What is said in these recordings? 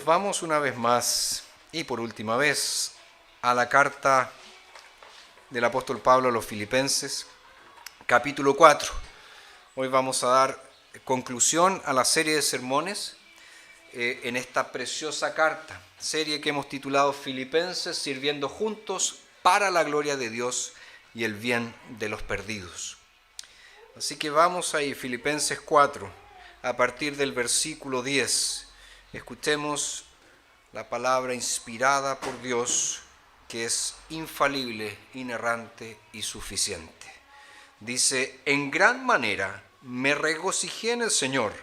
vamos una vez más y por última vez a la carta del apóstol Pablo a los Filipenses, capítulo 4. Hoy vamos a dar conclusión a la serie de sermones en esta preciosa carta, serie que hemos titulado Filipenses sirviendo juntos para la gloria de Dios y el bien de los perdidos. Así que vamos ahí, Filipenses 4, a partir del versículo 10. Escuchemos la palabra inspirada por Dios, que es infalible, inerrante y suficiente. Dice: en gran manera me regocijé en el Señor,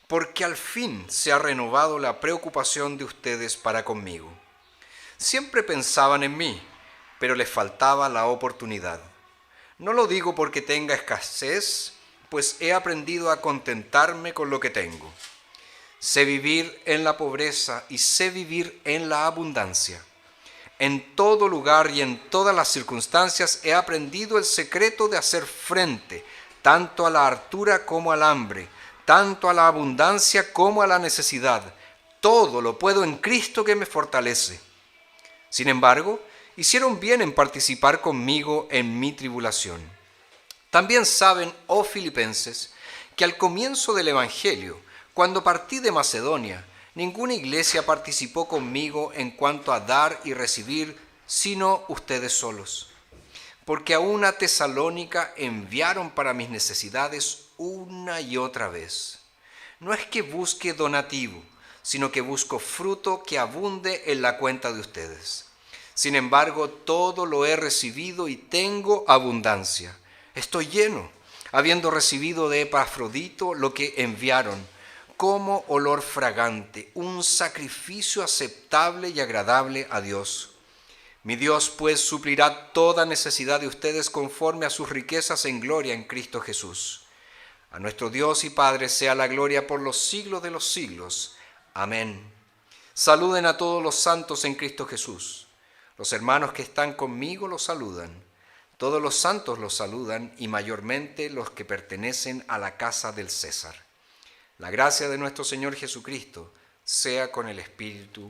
porque al fin se ha renovado la preocupación de ustedes para conmigo. Siempre pensaban en mí, pero les faltaba la oportunidad. No lo digo porque tenga escasez, pues he aprendido a contentarme con lo que tengo. Sé vivir en la pobreza y sé vivir en la abundancia. En todo lugar y en todas las circunstancias he aprendido el secreto de hacer frente tanto a la hartura como al hambre, tanto a la abundancia como a la necesidad. Todo lo puedo en Cristo que me fortalece. Sin embargo, hicieron bien en participar conmigo en mi tribulación. También saben, oh Filipenses, que al comienzo del Evangelio, cuando partí de Macedonia, ninguna iglesia participó conmigo en cuanto a dar y recibir, sino ustedes solos. Porque aún a Tesalónica enviaron para mis necesidades una y otra vez. No es que busque donativo, sino que busco fruto que abunde en la cuenta de ustedes. Sin embargo, todo lo he recibido y tengo abundancia. Estoy lleno, habiendo recibido de Epafrodito lo que enviaron, como olor fragante, un sacrificio aceptable y agradable a Dios. Mi Dios, pues, suplirá toda necesidad de ustedes conforme a sus riquezas en gloria en Cristo Jesús. A nuestro Dios y Padre sea la gloria por los siglos de los siglos. Amén. Saluden a todos los santos en Cristo Jesús. Los hermanos que están conmigo los saludan. Todos los santos los saludan y mayormente los que pertenecen a la casa del César. La gracia de nuestro Señor Jesucristo sea con el espíritu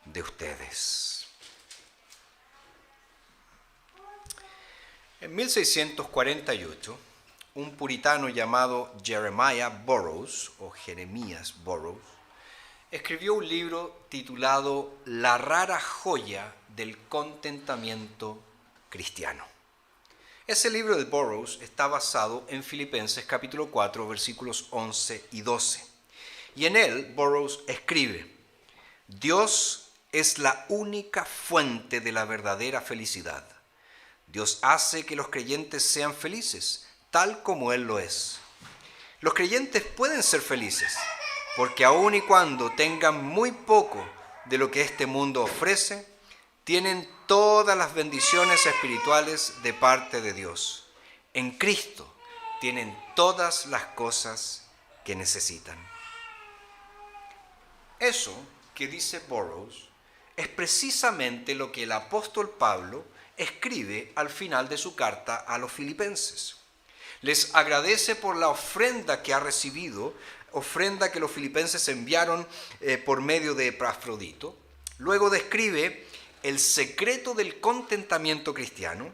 de ustedes. En 1648, un puritano llamado Jeremiah Burroughs, o Jeremías Burroughs, escribió un libro titulado La rara joya del contentamiento cristiano. Ese libro de Burroughs está basado en Filipenses capítulo 4, versículos 11 y 12. Y en él Burroughs escribe: Dios es la única fuente de la verdadera felicidad. Dios hace que los creyentes sean felices, tal como Él lo es. Los creyentes pueden ser felices, porque aun y cuando tengan muy poco de lo que este mundo ofrece, tienen todas las bendiciones espirituales de parte de Dios. En Cristo tienen todas las cosas que necesitan. Eso que dice Burroughs es precisamente lo que el apóstol Pablo escribe al final de su carta a los filipenses. Les agradece por la ofrenda que ha recibido, ofrenda que los filipenses enviaron por medio de Epafrodito. Luego describe el secreto del contentamiento cristiano.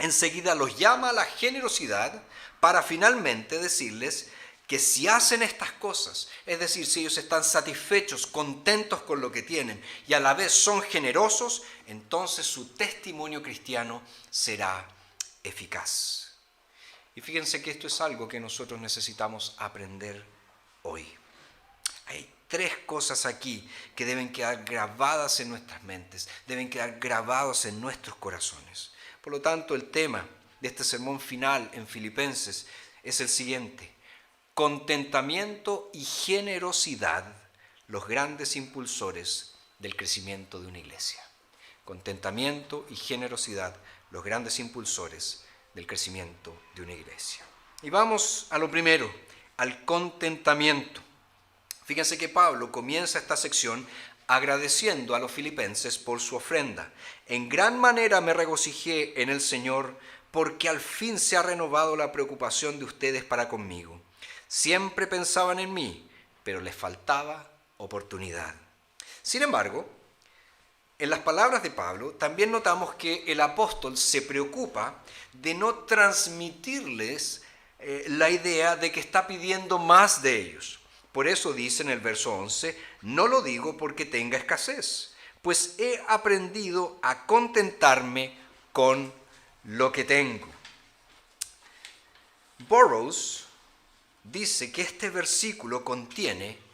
Enseguida los llama a la generosidad para finalmente decirles que si hacen estas cosas, es decir, si ellos están satisfechos, contentos con lo que tienen y a la vez son generosos, entonces su testimonio cristiano será eficaz. Y fíjense que esto es algo que nosotros necesitamos aprender hoy. Hay tres cosas aquí que deben quedar grabadas en nuestras mentes, deben quedar grabados en nuestros corazones. Por lo tanto, el tema de este sermón final en Filipenses es el siguiente: contentamiento y generosidad, los grandes impulsores del crecimiento de una iglesia. Contentamiento y generosidad, los grandes impulsores del crecimiento de una iglesia. Y vamos a lo primero, al contentamiento. Fíjense que Pablo comienza esta sección agradeciendo a los filipenses por su ofrenda. En gran manera me regocijé en el Señor, porque al fin se ha renovado la preocupación de ustedes para conmigo. Siempre pensaban en mí, pero les faltaba oportunidad. Sin embargo, en las palabras de Pablo también notamos que el apóstol se preocupa de no transmitirles la idea de que está pidiendo más de ellos. Por eso dice en el verso 11, no lo digo porque tenga escasez, pues he aprendido a contentarme con lo que tengo. Burroughs dice que este versículo contiene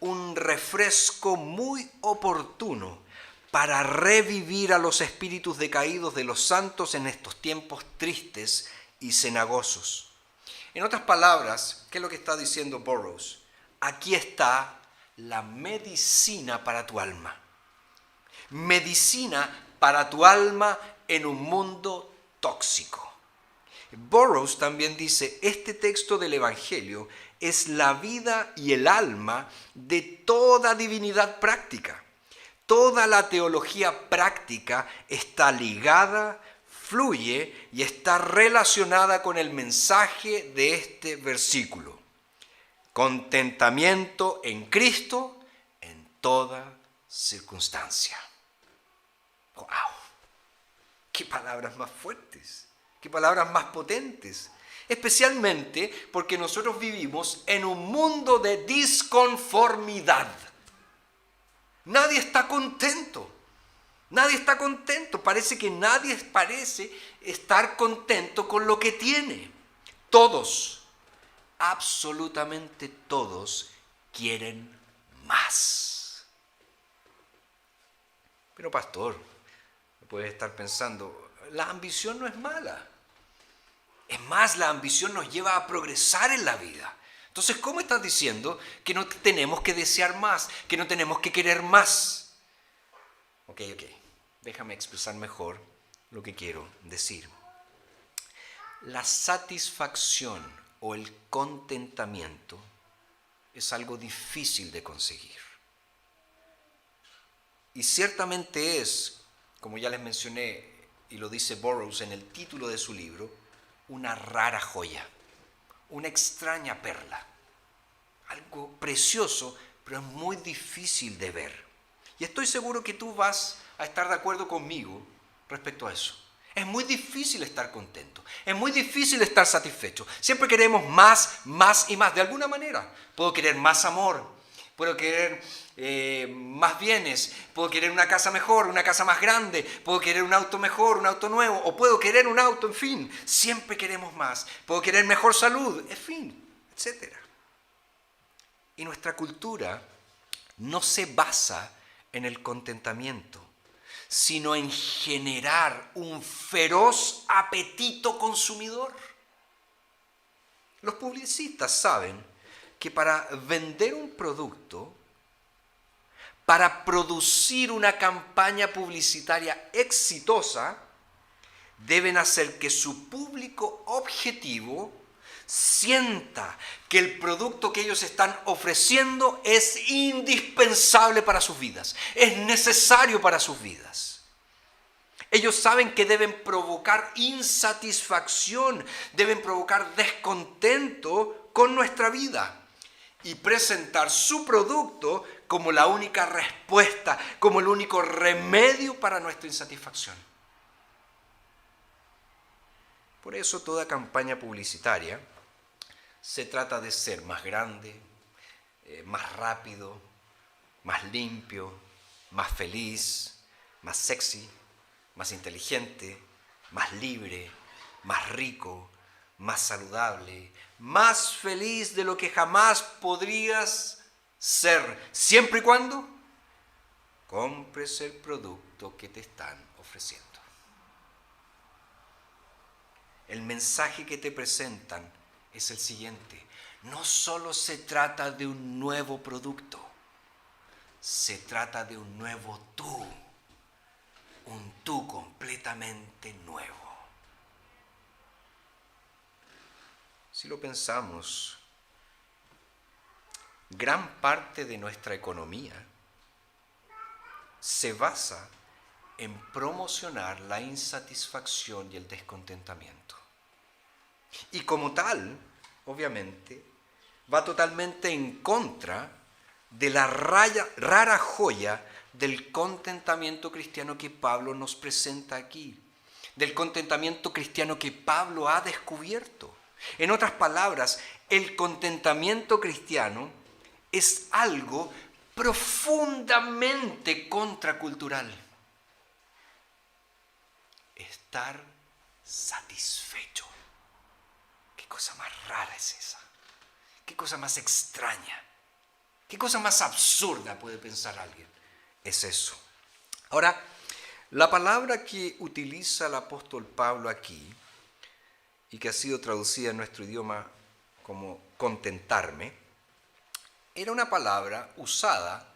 un refresco muy oportuno para revivir a los espíritus decaídos de los santos en estos tiempos tristes y cenagosos. En otras palabras, ¿qué es lo que está diciendo Burroughs? Aquí está la medicina para tu alma. Medicina para tu alma en un mundo tóxico. Burroughs también dice, este texto del Evangelio es la vida y el alma de toda divinidad práctica. Toda la teología práctica está ligada, fluye y está relacionada con el mensaje de este versículo. Contentamiento en Cristo en toda circunstancia. ¡Wow! ¡Qué palabras más fuertes! ¡Qué palabras más potentes! Especialmente porque nosotros vivimos en un mundo de disconformidad. Nadie está contento. Nadie está contento. Parece que nadie parece estar contento con lo que tiene. Todos, absolutamente todos, quieren más. Pero pastor, puedes estar pensando, la ambición no es mala. Es más, la ambición nos lleva a progresar en la vida. Entonces, ¿cómo estás diciendo que no tenemos que desear más, que no tenemos que querer más? Ok. Déjame expresar mejor lo que quiero decir. La satisfacción o el contentamiento es algo difícil de conseguir. Y ciertamente es, como ya les mencioné y lo dice Burroughs en el título de su libro, una rara joya, una extraña perla, algo precioso, pero es muy difícil de ver. Y estoy seguro que tú vas a estar de acuerdo conmigo respecto a eso. Es muy difícil estar contento, es muy difícil estar satisfecho. Siempre queremos más y más, de alguna manera. Puedo querer más amor, puedo querer más bienes, puedo querer una casa mejor, una casa más grande, puedo querer un auto mejor, un auto nuevo, o puedo querer un auto, en fin. Siempre queremos más. Puedo querer mejor salud, en fin, etc. Y nuestra cultura no se basa en el contentamiento, sino en generar un feroz apetito consumidor. Los publicistas saben que para vender un producto, para producir una campaña publicitaria exitosa, deben hacer que su público objetivo sienta que el producto que ellos están ofreciendo es indispensable para sus vidas, es necesario para sus vidas. Ellos saben que deben provocar insatisfacción, deben provocar descontento con nuestra vida y presentar su producto como la única respuesta, como el único remedio para nuestra insatisfacción. Por eso toda campaña publicitaria se trata de ser más grande, más rápido, más limpio, más feliz, más sexy, más inteligente, más libre, más rico, más saludable, más feliz de lo que jamás podrías ser, siempre y cuando compres el producto que te están ofreciendo. El mensaje que te presentan es el siguiente: no solo se trata de un nuevo producto, se trata de un nuevo tú, un tú completamente nuevo. Si lo pensamos, gran parte de nuestra economía se basa en promocionar la insatisfacción y el descontentamiento. Y como tal, obviamente, va totalmente en contra de la rara joya del contentamiento cristiano que Pablo nos presenta aquí, del contentamiento cristiano que Pablo ha descubierto. En otras palabras, el contentamiento cristiano es algo profundamente contracultural. Estar satisfecho. ¿Qué cosa más rara es esa? ¿Qué cosa más extraña? ¿Qué cosa más absurda puede pensar alguien? Es eso. Ahora, la palabra que utiliza el apóstol Pablo aquí, y que ha sido traducida en nuestro idioma como contentarme, era una palabra usada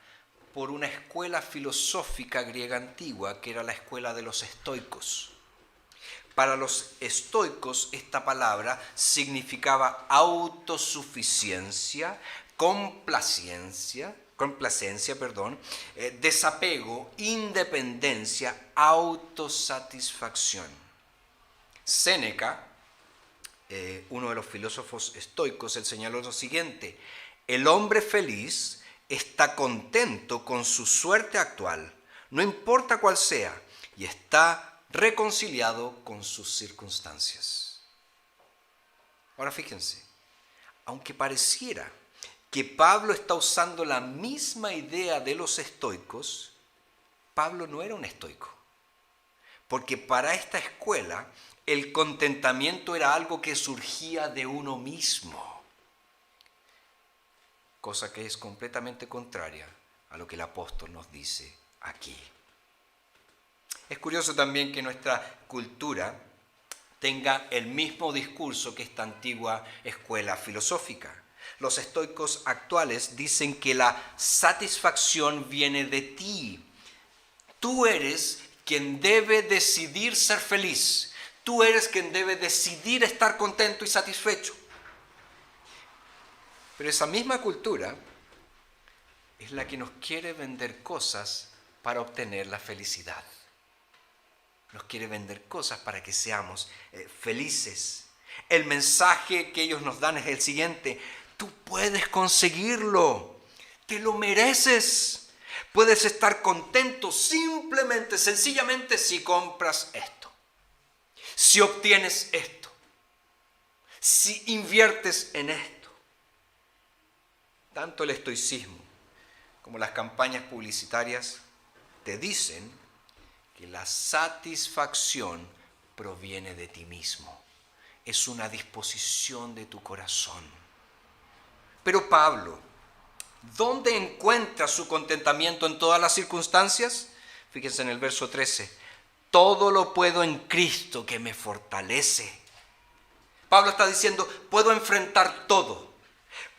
por una escuela filosófica griega antigua, que era la escuela de los estoicos. Para los estoicos esta palabra significaba autosuficiencia, complacencia, desapego, independencia, autosatisfacción. Séneca, uno de los filósofos estoicos, él señaló lo siguiente: el hombre feliz está contento con su suerte actual, no importa cuál sea, y está reconciliado con sus circunstancias. Ahora fíjense, aunque pareciera que Pablo está usando la misma idea de los estoicos, Pablo no era un estoico, porque para esta escuela el contentamiento era algo que surgía de uno mismo, cosa que es completamente contraria a lo que el apóstol nos dice aquí. Es curioso también que nuestra cultura tenga el mismo discurso que esta antigua escuela filosófica. Los estoicos actuales dicen que la satisfacción viene de ti. Tú eres quien debe decidir ser feliz. Tú eres quien debe decidir estar contento y satisfecho. Pero esa misma cultura es la que nos quiere vender cosas para obtener la felicidad. Nos quiere vender cosas para que seamos felices. El mensaje que ellos nos dan es el siguiente: tú puedes conseguirlo, te lo mereces. Puedes estar contento simplemente, sencillamente, si compras esto, si obtienes esto, si inviertes en esto. Tanto el estoicismo como las campañas publicitarias te dicen que la satisfacción proviene de ti mismo. Es una disposición de tu corazón. Pero Pablo, ¿dónde encuentra su contentamiento en todas las circunstancias? Fíjense en el verso 13. Todo lo puedo en Cristo que me fortalece. Pablo está diciendo, puedo enfrentar todo.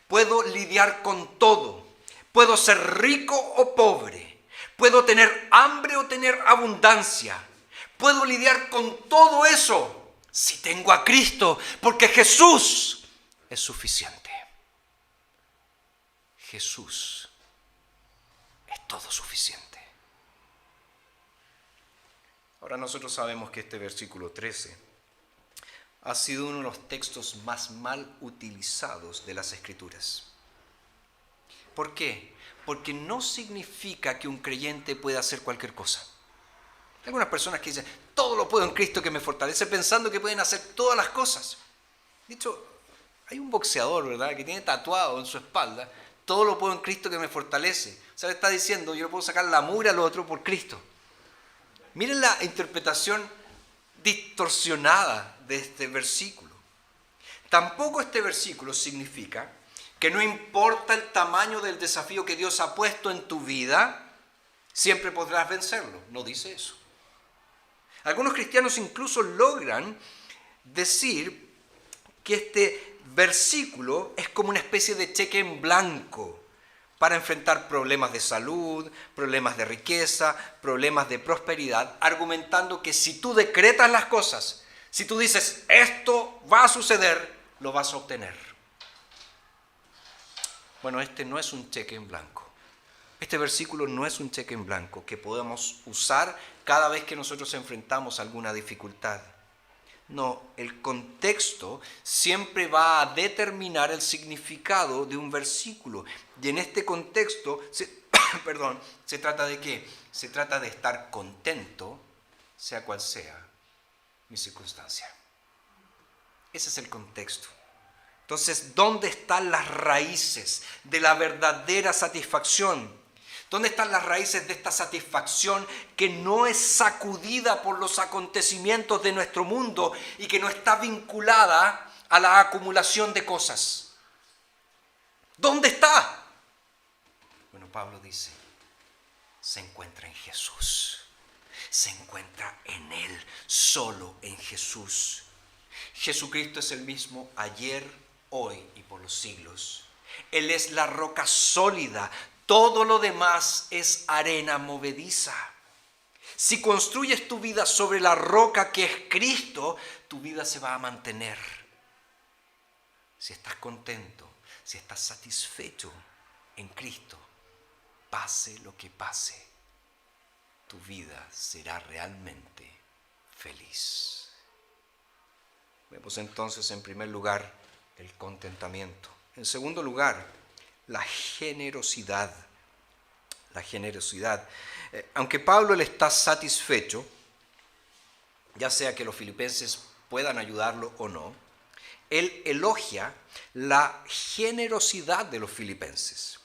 Puedo lidiar con todo. Puedo ser rico o pobre. Puedo tener hambre o tener abundancia. Puedo lidiar con todo eso si tengo a Cristo, porque Jesús es suficiente. Jesús es todo suficiente. Ahora nosotros sabemos que este versículo 13 ha sido uno de los textos más mal utilizados de las Escrituras. ¿Por qué? Porque no significa que un creyente pueda hacer cualquier cosa. Hay algunas personas que dicen, todo lo puedo en Cristo que me fortalece, pensando que pueden hacer todas las cosas. De hecho, hay un boxeador, ¿verdad?, que tiene tatuado en su espalda, todo lo puedo en Cristo que me fortalece. O sea, le está diciendo, yo puedo sacar la mugre al otro por Cristo. Miren la interpretación distorsionada de este versículo. Tampoco este versículo significa que no importa el tamaño del desafío que Dios ha puesto en tu vida, siempre podrás vencerlo. No dice eso. Algunos cristianos incluso logran decir que este versículo es como una especie de cheque en blanco para enfrentar problemas de salud, problemas de riqueza, problemas de prosperidad, argumentando que si tú decretas las cosas, si tú dices esto va a suceder, lo vas a obtener. Bueno, este no es un cheque en blanco. Este versículo no es un cheque en blanco que podamos usar cada vez que nosotros enfrentamos alguna dificultad. No, el contexto siempre va a determinar el significado de un versículo. Y en este contexto Perdón, ¿se trata de qué? Se trata de estar contento, sea cual sea mi circunstancia. Ese es el contexto. Entonces, ¿dónde están las raíces de la verdadera satisfacción? ¿Dónde están las raíces de esta satisfacción que no es sacudida por los acontecimientos de nuestro mundo y que no está vinculada a la acumulación de cosas? ¿Dónde está? Bueno, Pablo dice, se encuentra en Jesús. Se encuentra en Él, solo en Jesús. Jesucristo es el mismo ayer, hoy y por los siglos. Él es la roca sólida. Todo lo demás es arena movediza. Si construyes tu vida sobre la roca que es Cristo, tu vida se va a mantener. Si estás contento, si estás satisfecho en Cristo, pase lo que pase, tu vida será realmente feliz. Vemos entonces en primer lugar el contentamiento. En segundo lugar, la generosidad. La generosidad. Aunque Pablo le está satisfecho, ya sea que los filipenses puedan ayudarlo o no, él elogia la generosidad de los filipenses.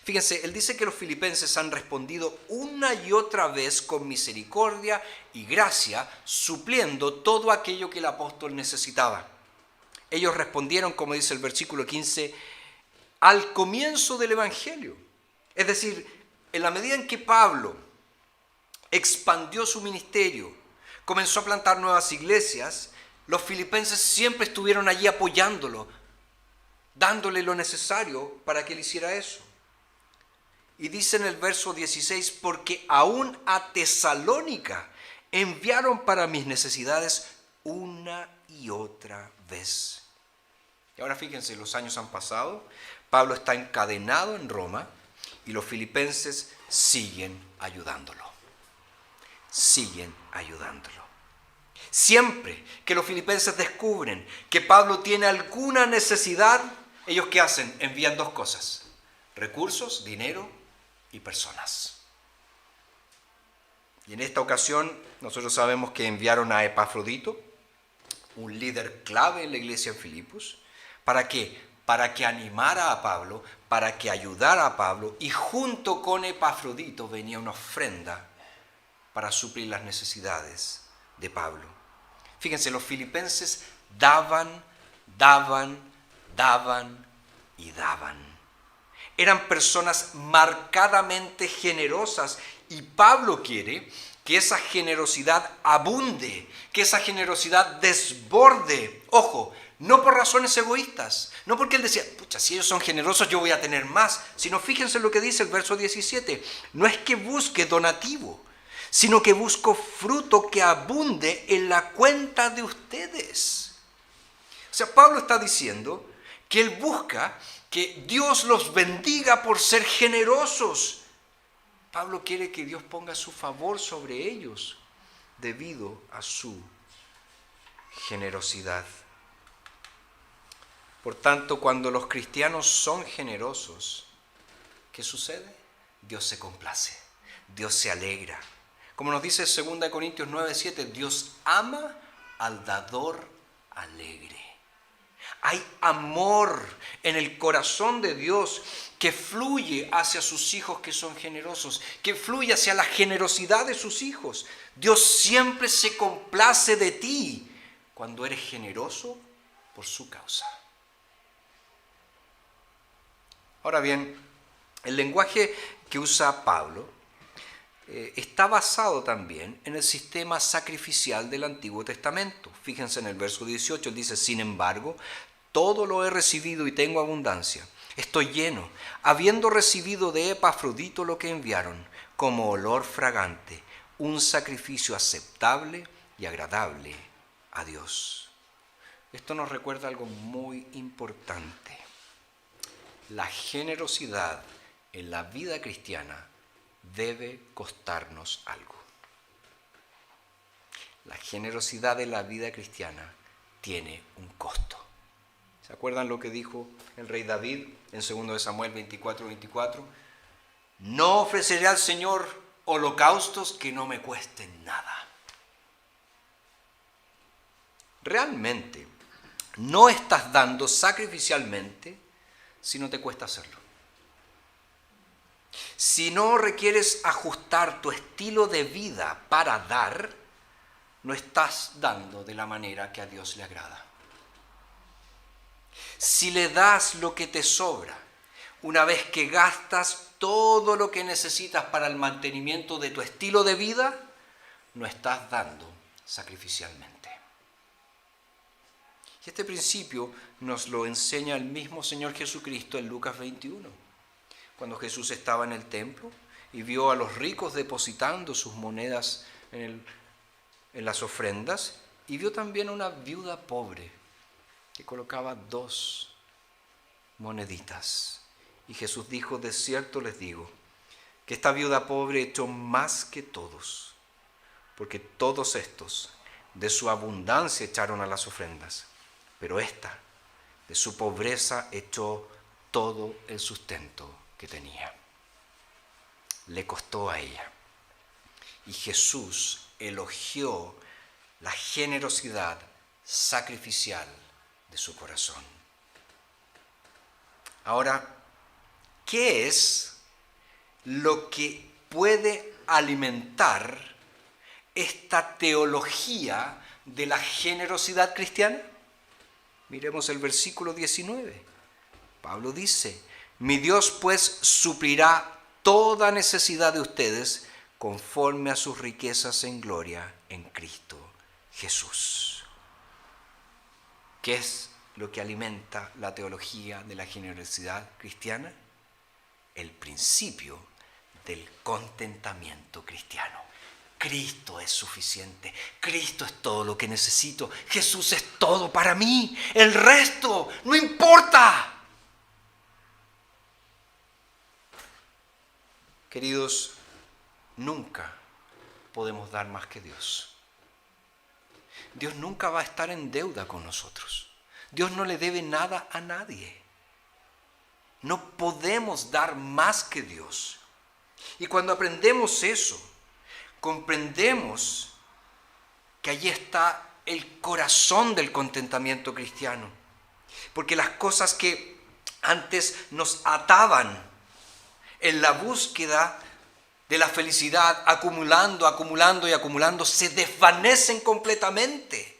Fíjense, él dice que los filipenses han respondido una y otra vez con misericordia y gracia, supliendo todo aquello que el apóstol necesitaba. Ellos respondieron, como dice el versículo 15, al comienzo del Evangelio. Es decir, en la medida en que Pablo expandió su ministerio, comenzó a plantar nuevas iglesias, los filipenses siempre estuvieron allí apoyándolo, dándole lo necesario para que él hiciera eso. Y dice en el verso 16, porque aún a Tesalónica enviaron para mis necesidades una y otra vez. Y ahora fíjense, los años han pasado, Pablo está encadenado en Roma y los filipenses siguen ayudándolo. Siguen ayudándolo. Siempre que los filipenses descubren que Pablo tiene alguna necesidad, ¿ellos qué hacen? Envían dos cosas: recursos, dinero y personas. Y en esta ocasión nosotros sabemos que enviaron a Epafrodito, un líder clave en la iglesia en Filipos. ¿Para qué? Para que animara a Pablo, para que ayudara a Pablo, y junto con Epafrodito venía una ofrenda para suplir las necesidades de Pablo. Fíjense, los filipenses daban y daban. Eran personas marcadamente generosas y Pablo quiere que esa generosidad abunde, que esa generosidad desborde. Ojo, no por razones egoístas, no porque él decía, pucha, si ellos son generosos yo voy a tener más, sino fíjense lo que dice el verso 17, no es que busque donativo, sino que busco fruto que abunde en la cuenta de ustedes. O sea, Pablo está diciendo que él busca que Dios los bendiga por ser generosos. Pablo quiere que Dios ponga su favor sobre ellos debido a su generosidad. Por tanto, cuando los cristianos son generosos, ¿qué sucede? Dios se complace, Dios se alegra. Como nos dice 2 Corintios 9:7, Dios ama al dador alegre. Hay amor en el corazón de Dios que fluye hacia sus hijos que son generosos, que fluye hacia la generosidad de sus hijos. Dios siempre se complace de ti cuando eres generoso por su causa. Ahora bien, el lenguaje que usa Pablo está basado también en el sistema sacrificial del Antiguo Testamento. Fíjense en el verso 18, él dice, sin embargo, todo lo he recibido y tengo abundancia. Estoy lleno, habiendo recibido de Epafrodito lo que enviaron, como olor fragante, un sacrificio aceptable y agradable a Dios. Esto nos recuerda algo muy importante. La generosidad en la vida cristiana debe costarnos algo. La generosidad en la vida cristiana tiene un costo. ¿Se acuerdan lo que dijo el rey David en 2 Samuel 24:24? No ofreceré al Señor holocaustos que no me cuesten nada. Realmente no estás dando sacrificialmente si no te cuesta hacerlo. Si no requieres ajustar tu estilo de vida para dar, no estás dando de la manera que a Dios le agrada. Si le das lo que te sobra, una vez que gastas todo lo que necesitas para el mantenimiento de tu estilo de vida, no estás dando sacrificialmente. Y este principio nos lo enseña el mismo Señor Jesucristo en Lucas 21. Cuando Jesús estaba en el templo y vio a los ricos depositando sus monedas en las ofrendas, y vio también a una viuda pobre que colocaba 2 moneditas. Y Jesús dijo: de cierto les digo, que esta viuda pobre echó más que todos, porque todos estos de su abundancia echaron a las ofrendas, pero esta de su pobreza echó todo el sustento que tenía. Le costó a ella. Y Jesús elogió la generosidad sacrificial de su corazón. Ahora, ¿qué es lo que puede alimentar esta teología de la generosidad cristiana? Miremos el versículo 19. Pablo dice: mi Dios pues suplirá toda necesidad de ustedes conforme a sus riquezas en gloria en Cristo Jesús. ¿Qué es lo que alimenta la teología de la generosidad cristiana? El principio del contentamiento cristiano. Cristo es suficiente. Cristo es todo lo que necesito. Jesús es todo para mí. El resto no importa. Queridos, nunca podemos dar más que Dios. Dios nunca va a estar en deuda con nosotros. Dios no le debe nada a nadie. No podemos dar más que Dios. Y cuando aprendemos eso, comprendemos que allí está el corazón del contentamiento cristiano. Porque las cosas que antes nos ataban en la búsqueda de la felicidad, acumulando, se desvanecen completamente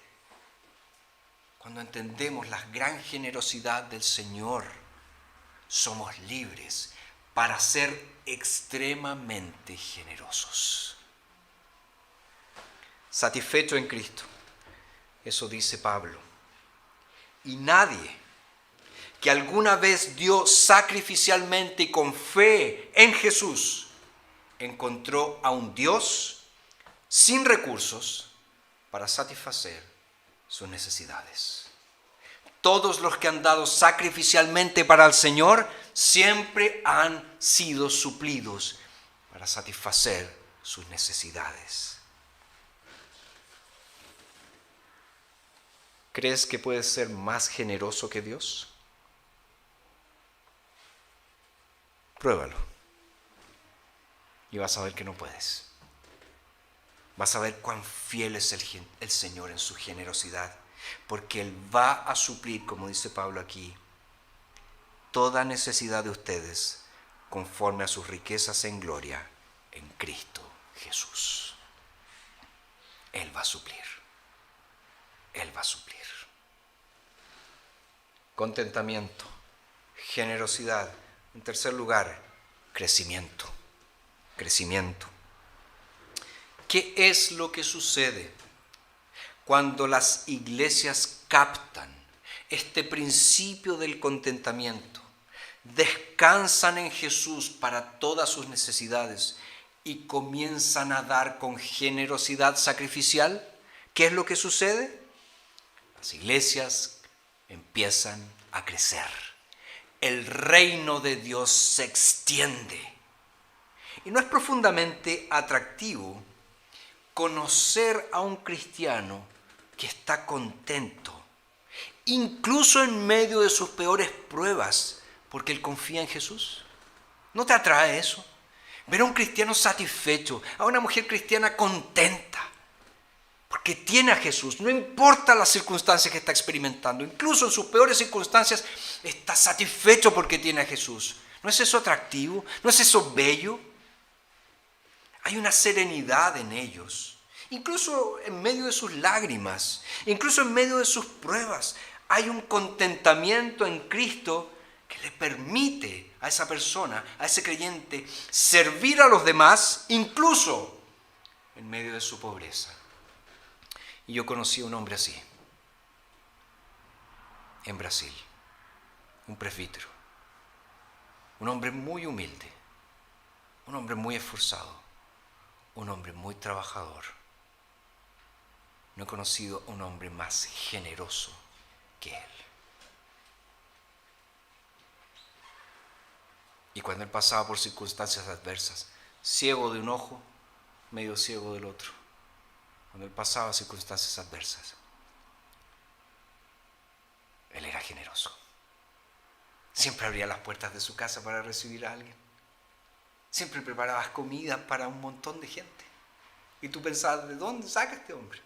cuando entendemos la gran generosidad del Señor. Somos libres para ser extremadamente generosos. Satisfecho en Cristo, eso dice Pablo. Y nadie que alguna vez dio sacrificialmente y con fe en Jesús encontró a un Dios sin recursos para satisfacer sus necesidades. Todos los que han dado sacrificialmente para el Señor siempre han sido suplidos para satisfacer sus necesidades. ¿Crees que puedes ser más generoso que Dios? Pruébalo. Y vas a ver que no puedes. Vas a ver cuán fiel es el Señor en su generosidad. Porque Él va a suplir, como dice Pablo aquí, toda necesidad de ustedes conforme a sus riquezas en gloria en Cristo Jesús. Él va a suplir. Él va a suplir. Contentamiento, generosidad. En tercer lugar, crecimiento. Crecimiento. ¿Qué es lo que sucede cuando las iglesias captan este principio del contentamiento, descansan en Jesús para todas sus necesidades y comienzan a dar con generosidad sacrificial? ¿Qué es lo que sucede? Las iglesias empiezan a crecer. El reino de Dios se extiende. Y no es profundamente atractivo conocer a un cristiano que está contento, incluso en medio de sus peores pruebas, porque él confía en Jesús. ¿No te atrae eso? ver a un cristiano satisfecho, a una mujer cristiana contenta, porque tiene a Jesús, no importa las circunstancias que está experimentando, incluso en sus peores circunstancias está satisfecho porque tiene a Jesús. ¿No es eso atractivo? ¿No es eso bello? Hay una serenidad en ellos, incluso en medio de sus lágrimas, incluso en medio de sus pruebas. Hay un contentamiento en Cristo que le permite a esa persona, a ese creyente, servir a los demás, incluso en medio de su pobreza. Y yo conocí a un hombre así, en Brasil, un presbítero, un hombre muy humilde, un hombre muy esforzado, un hombre muy trabajador. No he conocido a un hombre más generoso que él. Y cuando él pasaba por circunstancias adversas, ciego de un ojo, medio ciego del otro, cuando él pasaba circunstancias adversas, él era generoso. Siempre abría las puertas de su casa para recibir a alguien. Siempre preparaba comida para un montón de gente. Y tú pensabas, ¿de dónde saca este hombre?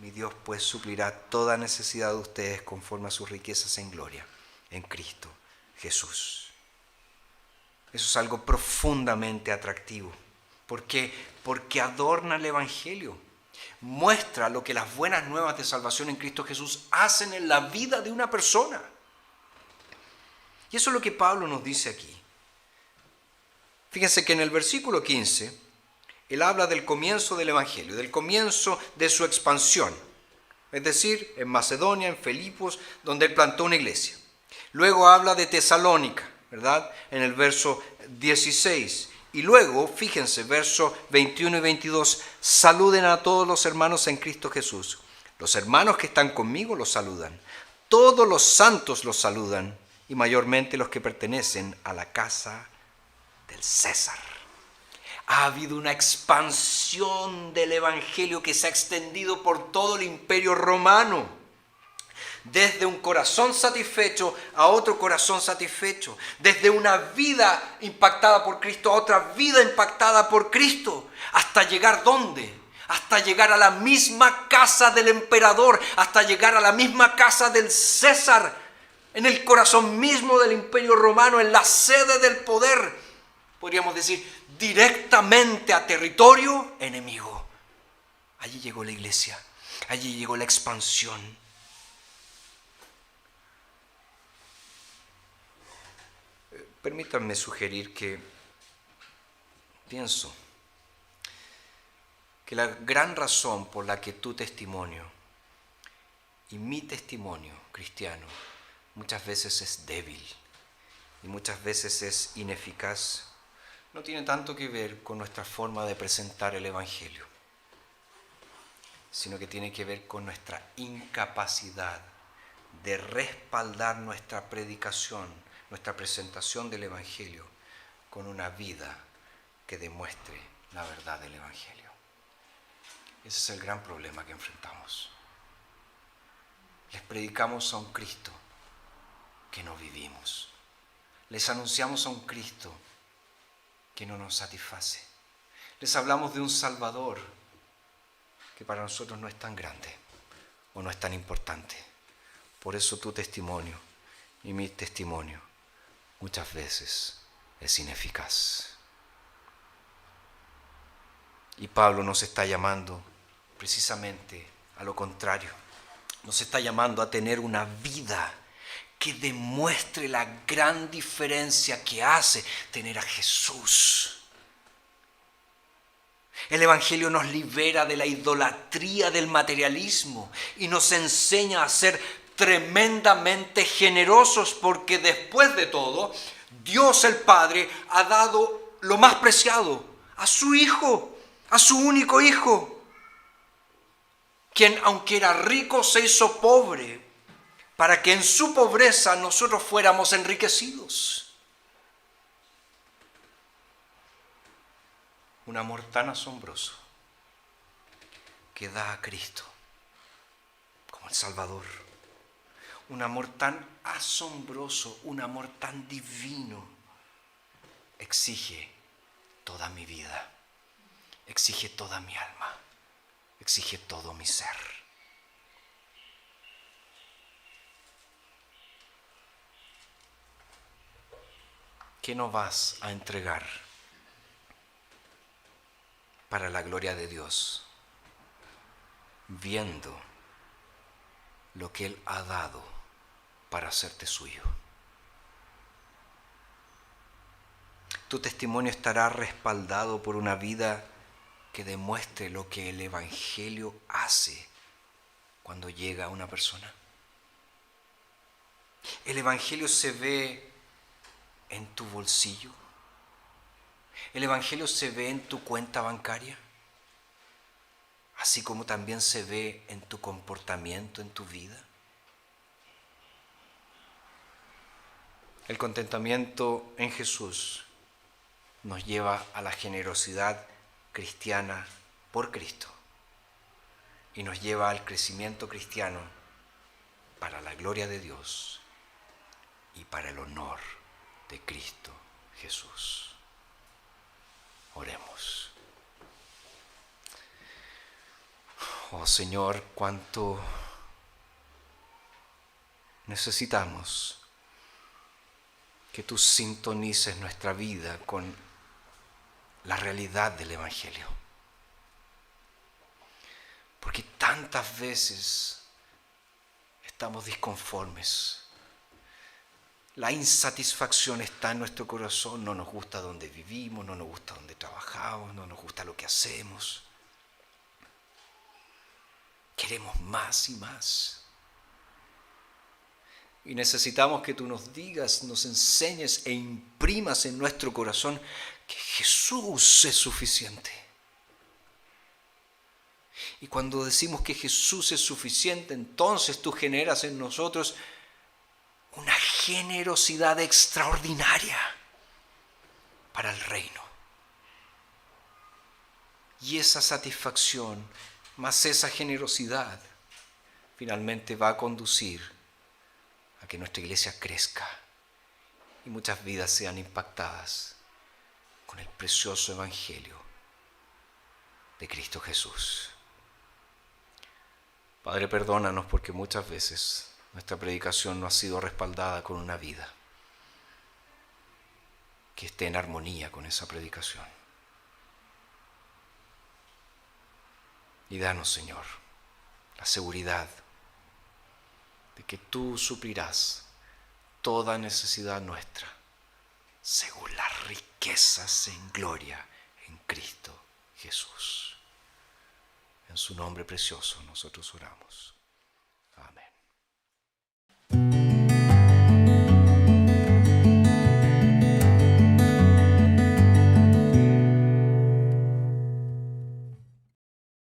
Mi Dios pues suplirá toda necesidad de ustedes conforme a sus riquezas en gloria, en Cristo Jesús. Eso es algo profundamente atractivo. ¿Por qué? Porque adorna el Evangelio. Muestra lo que las buenas nuevas de salvación en Cristo Jesús hacen en la vida de una persona. Y eso es lo que Pablo nos dice aquí. Fíjense que en el versículo 15, él habla del comienzo del Evangelio, del comienzo de su expansión. Es decir, en Macedonia, en Filipos, donde él plantó una iglesia. Luego habla de Tesalónica, ¿verdad? En el verso 16. Y luego, fíjense, versos 21 y 22, saluden a todos los hermanos en Cristo Jesús. Los hermanos que están conmigo los saludan. Todos los santos los saludan, y mayormente los que pertenecen a la casa del César. Ha habido una expansión del Evangelio que se ha extendido por todo el Imperio Romano. Desde un corazón satisfecho a otro corazón satisfecho. Desde una vida impactada por Cristo a otra vida impactada por Cristo. ¿Hasta llegar dónde? Hasta llegar a la misma casa del emperador. Hasta llegar a la misma casa del César. En el corazón mismo del Imperio Romano, en la sede del poder. Podríamos decir, directamente a territorio enemigo. Allí llegó la iglesia. Allí llegó la expansión. Permítanme sugerir que pienso que la gran razón por la que tu testimonio y mi testimonio cristiano muchas veces es débil y muchas veces es ineficaz no tiene tanto que ver con nuestra forma de presentar el Evangelio, sino que tiene que ver con nuestra incapacidad de respaldar nuestra predicación, nuestra presentación del Evangelio con una vida que demuestre la verdad del Evangelio. Ese es el gran problema que enfrentamos. Les predicamos a un Cristo que no vivimos. Les anunciamos a un Cristo que no nos satisface. Les hablamos de un Salvador que para nosotros no es tan grande o no es tan importante. Por eso tu testimonio y mi testimonio muchas veces es ineficaz. Y Pablo nos está llamando precisamente a lo contrario. Nos está llamando a tener una vida que demuestre la gran diferencia que hace tener a Jesús. El Evangelio nos libera de la idolatría del materialismo y nos enseña a ser tremendamente generosos, porque después de todo, Dios el Padre ha dado lo más preciado, a su Hijo, a su único Hijo, quien aunque era rico se hizo pobre, para que en su pobreza nosotros fuéramos enriquecidos. Un amor tan asombroso que da a Cristo como el Salvador. Un amor tan asombroso, un amor tan divino, exige toda mi vida, exige toda mi alma, exige todo mi ser. ¿Qué nos vas a entregar para la gloria de Dios, viendo lo que Él ha dado para hacerte suyo? Tu testimonio estará respaldado por una vida que demuestre lo que el Evangelio hace cuando llega a una persona. El Evangelio se ve en tu bolsillo. El Evangelio se ve en tu cuenta bancaria, así como también se ve en tu comportamiento, en tu vida. El contentamiento en Jesús nos lleva a la generosidad cristiana por Cristo y nos lleva al crecimiento cristiano para la gloria de Dios y para el honor de Cristo Jesús. Oremos. Oh Señor, cuánto necesitamos que tú sintonices nuestra vida con la realidad del Evangelio. Porque tantas veces estamos disconformes. La insatisfacción está en nuestro corazón, no nos gusta donde vivimos, no nos gusta donde trabajamos, no nos gusta lo que hacemos. Queremos más y más. Y necesitamos que tú nos digas, nos enseñes e imprimas en nuestro corazón que Jesús es suficiente. Y cuando decimos que Jesús es suficiente, entonces tú generas en nosotros una generosidad extraordinaria para el reino. Y esa satisfacción, más esa generosidad, finalmente va a conducir a que nuestra iglesia crezca y muchas vidas sean impactadas con el precioso evangelio de Cristo Jesús. Padre, perdónanos porque muchas veces nuestra predicación no ha sido respaldada con una vida que esté en armonía con esa predicación. Y danos, Señor, la seguridad de que tú suplirás toda necesidad nuestra según las riquezas en gloria en Cristo Jesús. En su nombre precioso nosotros oramos. Amén.